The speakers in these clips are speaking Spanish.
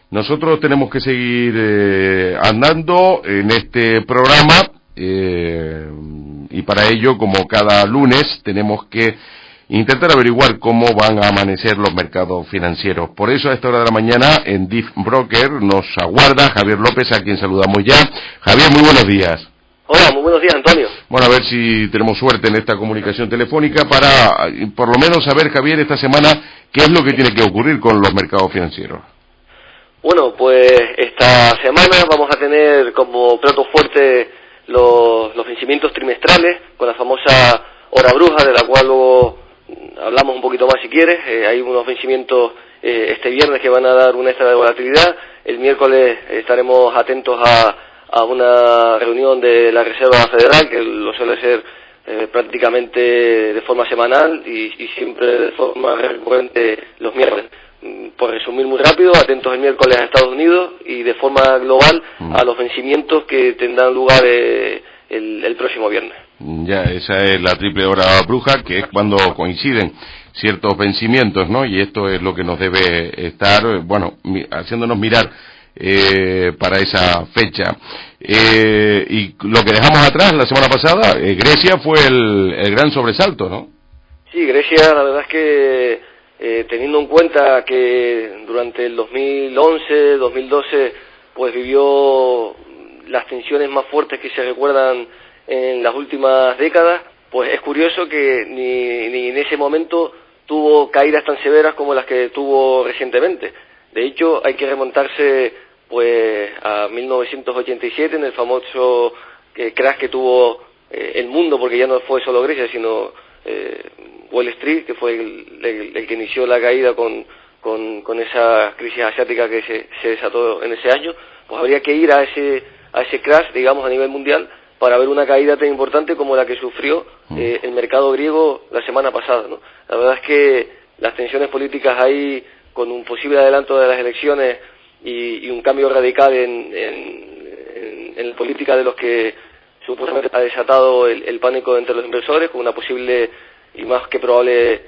Nosotros tenemos que seguir andando en este programa y para ello, como cada lunes, tenemos que intentar averiguar cómo van a amanecer los mercados financieros. Por eso, a esta hora de la mañana, en DIF Broker nos aguarda Javier López, a quien saludamos ya. Javier, muy buenos días. Hola, muy buenos días, Antonio. Bueno, a ver si tenemos suerte en esta comunicación telefónica para, por lo menos, saber, Javier, esta semana, qué es lo que tiene que ocurrir con los mercados financieros. Bueno, pues esta semana vamos a tener como plato fuerte los vencimientos trimestrales, con la famosa hora bruja, de la cual luego hablamos un poquito más si quieres. Hay unos vencimientos este viernes que van a dar una extra de volatilidad. El miércoles estaremos atentos a una reunión de la Reserva Federal, que lo suele ser prácticamente de forma semanal y siempre de forma recurrente los miércoles. Por resumir muy rápido, atentos el miércoles a Estados Unidos y de forma global a los vencimientos que tendrán lugar el próximo viernes. Ya, esa es la triple hora bruja, que es cuando coinciden ciertos vencimientos, ¿no? Y esto es lo que nos debe estar, bueno, haciéndonos mirar para esa fecha. Y lo que dejamos atrás la semana pasada, Grecia fue el gran sobresalto, ¿no? Sí, Grecia, la verdad es que teniendo en cuenta que durante el 2011, 2012, pues vivió las tensiones más fuertes que se recuerdan en las últimas décadas, pues es curioso que ni en ese momento tuvo caídas tan severas como las que tuvo recientemente. De hecho, hay que remontarse pues a 1987, en el famoso crash que tuvo el mundo, porque ya no fue solo Grecia, sino Wall Street, que fue el que inició la caída con esa crisis asiática que se desató en ese año. Pues habría que ir a ese crash, digamos, a nivel mundial, para ver una caída tan importante como la que sufrió el mercado griego la semana pasada, ¿no? La verdad es que las tensiones políticas ahí, con un posible adelanto de las elecciones y un cambio radical en la política de los que supuestamente ha desatado el pánico entre los inversores, con una posible y más que probable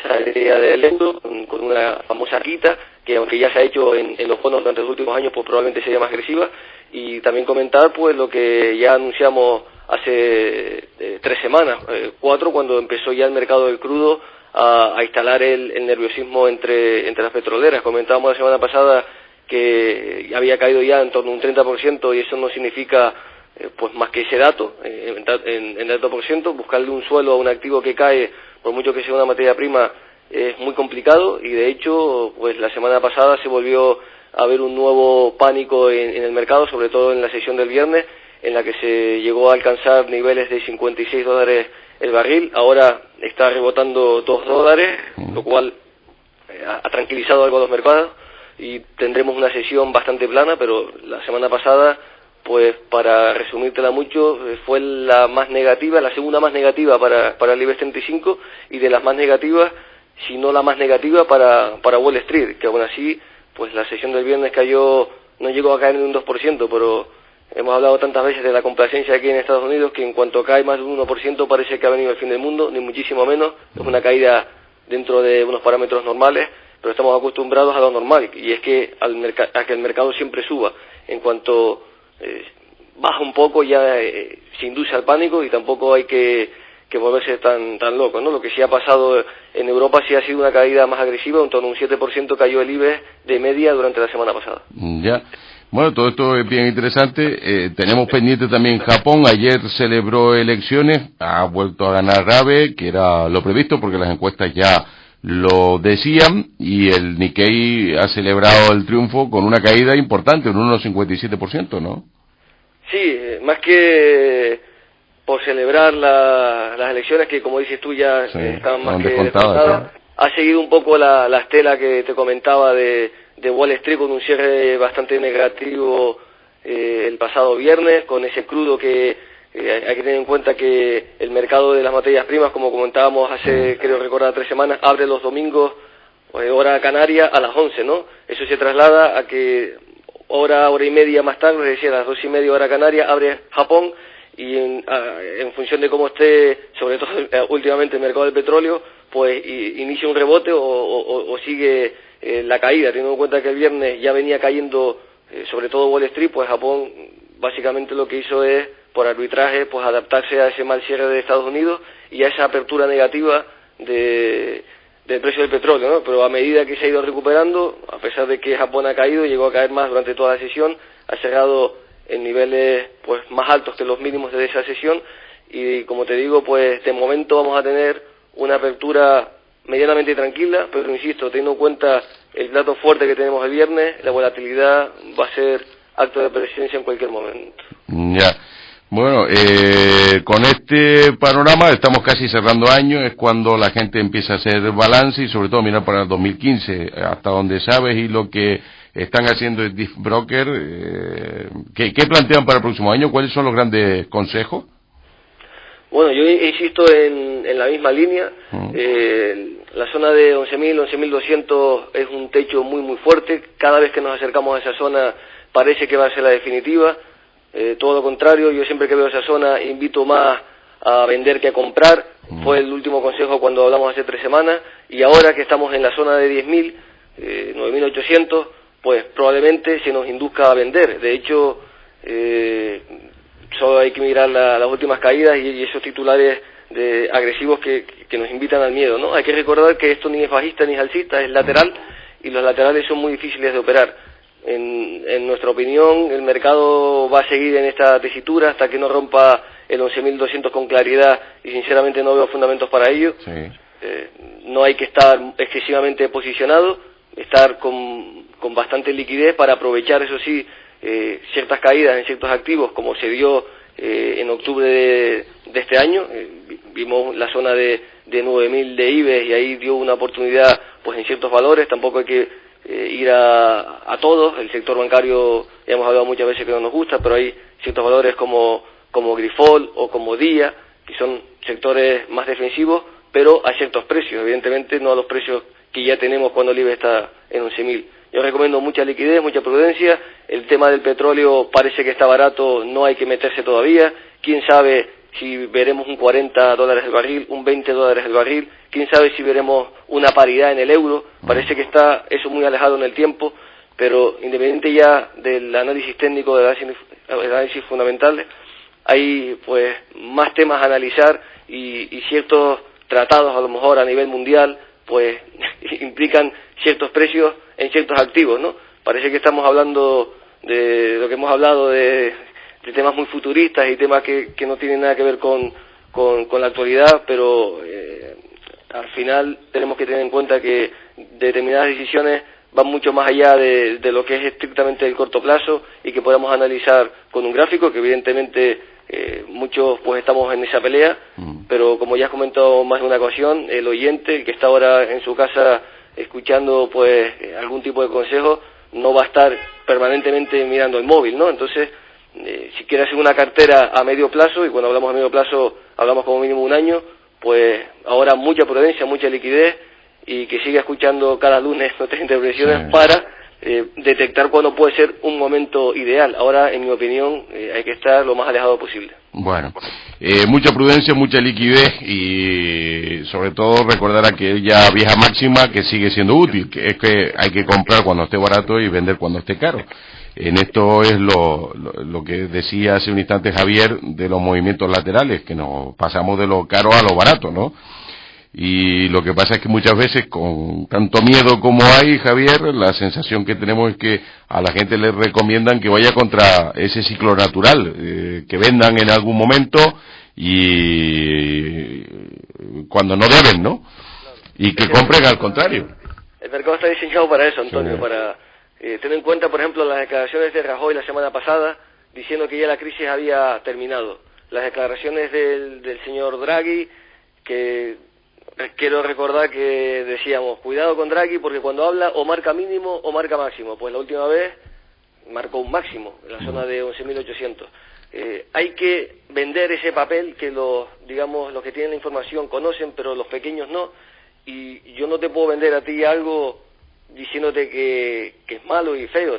salida del euro, con una famosa quita, que aunque ya se ha hecho en los bonos durante los últimos años, pues probablemente sería más agresiva. Y también comentar pues lo que ya anunciamos hace 3 semanas, 4, cuando empezó ya el mercado del crudo a instalar el nerviosismo entre las petroleras. Comentábamos la semana pasada que había caído ya en torno a un 30%, y eso no significa pues más que ese dato, en dato por ciento. Buscarle un suelo a un activo que cae, por mucho que sea una materia prima, es muy complicado, y de hecho pues la semana pasada se volvió a ver un nuevo pánico en el mercado, sobre todo en la sesión del viernes, en la que se llegó a alcanzar niveles de $56 el barril. Ahora está rebotando $2, lo cual ha tranquilizado algo a los mercados, y tendremos una sesión bastante plana. Pero la semana pasada, pues para resumírtela mucho, fue la más negativa, la segunda más negativa para el IBEX 35, y de las más negativas, si no la más negativa, para Wall Street, que aún así, pues la sesión del viernes no llegó a caer en un 2%, pero hemos hablado tantas veces de la complacencia aquí en Estados Unidos, que en cuanto cae más de un 1% parece que ha venido el fin del mundo, ni muchísimo menos. Es una caída dentro de unos parámetros normales, pero estamos acostumbrados a lo normal, y es que a que el mercado siempre suba. En cuanto baja un poco, ya se induce al pánico, y tampoco hay que volverse tan loco, ¿no? Lo que sí ha pasado en Europa sí ha sido una caída más agresiva. En torno a un 7% cayó el IBEX de media durante la semana pasada. Ya. Bueno, todo esto es bien interesante. Tenemos pendiente también Japón. Ayer celebró elecciones, ha vuelto a ganar Abe, que era lo previsto porque las encuestas ya lo decían, y el Nikkei ha celebrado el triunfo con una caída importante, un 1,57%, ¿no? Sí, más que por celebrar las elecciones, que como dices tú ya estaban más que descontadas, ha seguido un poco la estela que te comentaba de Wall Street, con un cierre bastante negativo el pasado viernes, con ese crudo que hay que tener en cuenta que el mercado de las materias primas, como comentábamos hace, creo recordar, 3 semanas, abre los domingos, hora canaria, a las 11, ¿no? Eso se traslada a que hora y media más tarde, es decir, a las 2:30 hora canaria, abre Japón, y en función de cómo esté, sobre todo últimamente, el mercado del petróleo, pues inicia un rebote o sigue la caída, teniendo en cuenta que el viernes ya venía cayendo, sobre todo Wall Street, pues Japón básicamente lo que hizo es, por arbitraje, pues adaptarse a ese mal cierre de Estados Unidos y a esa apertura negativa del precio del petróleo, ¿no? Pero a medida que se ha ido recuperando, a pesar de que Japón ha caído, llegó a caer más durante toda la sesión, ha cerrado en niveles pues más altos que los mínimos de esa sesión y, como te digo, pues de momento vamos a tener una apertura medianamente tranquila, pero insisto, teniendo en cuenta el plato fuerte que tenemos el viernes, la volatilidad va a ser acto de presencia en cualquier momento. Ya. Bueno, con este panorama estamos casi cerrando año, es cuando la gente empieza a hacer balance y sobre todo mirar para el 2015, hasta donde sabes y lo que están haciendo el DIF Broker, ¿qué plantean para el próximo año? ¿Cuáles son los grandes consejos? Bueno, yo insisto en la misma línea. La zona de 11.000, 11.200 es un techo muy muy fuerte. Cada vez que nos acercamos a esa zona parece que va a ser la definitiva. Todo lo contrario, yo siempre que veo esa zona invito más a vender que a comprar. Fue el último consejo cuando hablamos hace 3 semanas, y ahora que estamos en la zona de 10.000, 9.800, pues probablemente se nos induzca a vender. De hecho, solo hay que mirar las últimas caídas y esos titulares agresivos que nos invitan al miedo, ¿no? Hay que recordar que esto ni es bajista ni es alcista, es lateral, y los laterales son muy difíciles de operar. En nuestra opinión, el mercado va a seguir en esta tesitura hasta que no rompa el 11.200 con claridad, y sinceramente no veo fundamentos para ello. Sí. No hay que estar excesivamente posicionado, estar con bastante liquidez para aprovechar, eso sí, ciertas caídas en ciertos activos, como se dio en octubre de este año. Vimos la zona de 9.000 de IBEX y ahí dio una oportunidad pues en ciertos valores. Tampoco hay que ir a todos. El sector bancario, ya hemos hablado muchas veces que no nos gusta, pero hay ciertos valores como Grifol o como Día, que son sectores más defensivos, pero a ciertos precios, evidentemente no a los precios que ya tenemos cuando el IBEX está en 11.000. Yo recomiendo mucha liquidez, mucha prudencia. El tema del petróleo parece que está barato, no hay que meterse todavía. Quién sabe si veremos un $40 el barril, un $20 el barril. Quién sabe si veremos una paridad en el euro. Parece que está eso muy alejado en el tiempo, pero independiente ya del análisis técnico, del análisis fundamental, hay pues más temas a analizar y ciertos tratados a lo mejor a nivel mundial pues implican ciertos precios en ciertos activos, ¿no? Parece que estamos hablando de lo que hemos hablado de temas muy futuristas y temas que no tienen nada que ver con la actualidad, pero al final tenemos que tener en cuenta que determinadas decisiones van mucho más allá de lo que es estrictamente el corto plazo y que podamos analizar con un gráfico, que evidentemente muchos pues estamos en esa pelea, pero como ya has comentado más de una ocasión, el oyente, el que está ahora en su casa escuchando pues algún tipo de consejo, no va a estar permanentemente mirando el móvil, ¿no? Entonces, si quiere hacer una cartera a medio plazo, y cuando hablamos a medio plazo hablamos como mínimo un año, pues ahora mucha prudencia, mucha liquidez, y que siga escuchando cada lunes nuestras intervenciones para detectar cuándo puede ser un momento ideal. Ahora, en mi opinión, hay que estar lo más alejado posible. Bueno, mucha prudencia, mucha liquidez y sobre todo recordar aquella vieja máxima que sigue siendo útil, que es que hay que comprar cuando esté barato y vender cuando esté caro. En esto es lo que decía hace un instante Javier de los movimientos laterales, que nos pasamos de lo caro a lo barato, ¿no? Y lo que pasa es que muchas veces, con tanto miedo como hay, Javier, la sensación que tenemos es que a la gente le recomiendan que vaya contra ese ciclo natural, que vendan en algún momento y cuando no deben, ¿no? Y que compren al contrario. El mercado está diseñado para eso, Antonio, para tener en cuenta, por ejemplo, las declaraciones de Rajoy la semana pasada, diciendo que ya la crisis había terminado. Las declaraciones del señor Draghi, que quiero recordar que decíamos, cuidado con Draghi porque cuando habla o marca mínimo o marca máximo. Pues la última vez marcó un máximo en la zona de 11.800. Hay que vender ese papel que los que tienen la información conocen, pero los pequeños no. Y yo no te puedo vender a ti algo diciéndote que es malo y feo.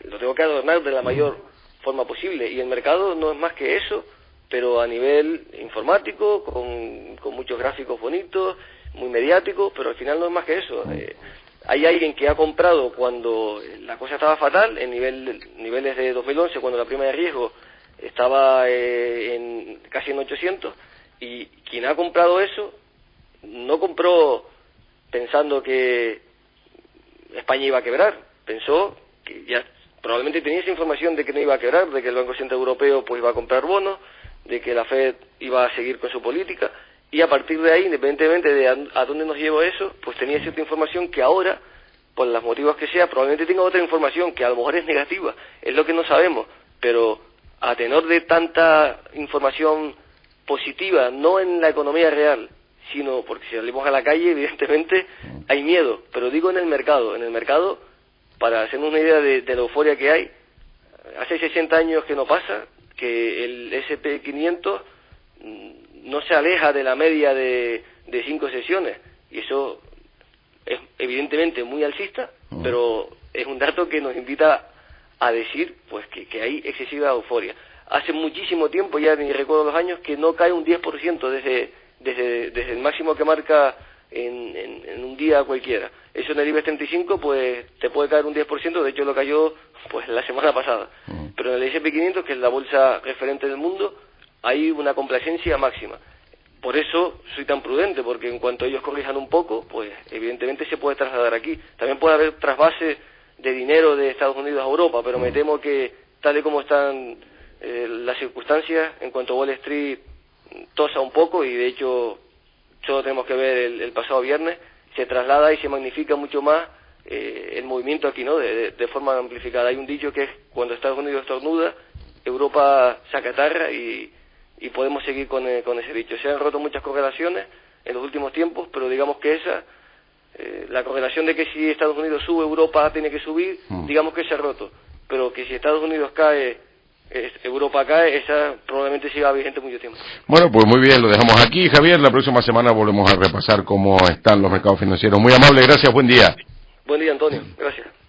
Lo tengo que adornar de la mayor forma posible. Y el mercado no es más que eso, pero a nivel informático, con muchos gráficos bonitos, muy mediáticos, pero al final no es más que eso. hay alguien que ha comprado cuando la cosa estaba fatal, en niveles de 2011, cuando la prima de riesgo estaba casi en 800, y quien ha comprado eso no compró pensando que España iba a quebrar, pensó que ya probablemente tenía esa información de que no iba a quebrar, de que el Banco Central Europeo pues iba a comprar bonos, de que la Fed iba a seguir con su política, y a partir de ahí, independientemente de a dónde nos llevó eso, pues tenía cierta información que ahora, por los motivos que sea, probablemente tenga otra información que a lo mejor es negativa, es lo que no sabemos, pero a tenor de tanta información positiva, no en la economía real, sino porque si salimos a la calle, evidentemente hay miedo, pero digo en el mercado, para hacernos una idea de la euforia que hay, hace 60 años que no pasa, que el S&P 500 no se aleja de la media de 5 sesiones, y eso es evidentemente muy alcista, pero es un dato que nos invita a decir pues que hay excesiva euforia. Hace muchísimo tiempo, ya ni recuerdo los años, que no cae un 10% desde el máximo que marca en un día cualquiera. Eso en el IBEX 35 pues te puede caer un 10%, de hecho lo cayó pues la semana pasada. Pero en el S&P 500, que es la bolsa referente del mundo, hay una complacencia máxima. Por eso soy tan prudente, porque en cuanto ellos corrijan un poco, pues evidentemente se puede trasladar aquí. También puede haber trasvase de dinero de Estados Unidos a Europa, pero me temo que tal y como están las circunstancias, en cuanto a Wall Street tosa un poco, y de hecho solo tenemos que ver el pasado viernes, se traslada y se magnifica mucho más el movimiento aquí, ¿no? De forma amplificada. Hay un dicho que es: cuando Estados Unidos estornuda, Europa se acatarra, y podemos seguir con ese dicho. Se han roto muchas correlaciones en los últimos tiempos, pero digamos que la correlación de que si Estados Unidos sube, Europa tiene que subir, digamos que se ha roto, pero que si Estados Unidos cae, Europa cae, esa probablemente siga vigente mucho tiempo. Bueno, pues muy bien, lo dejamos aquí, Javier. La próxima semana volvemos a repasar cómo están los mercados financieros. Muy amable, gracias, buen día. Buen día, Antonio, gracias.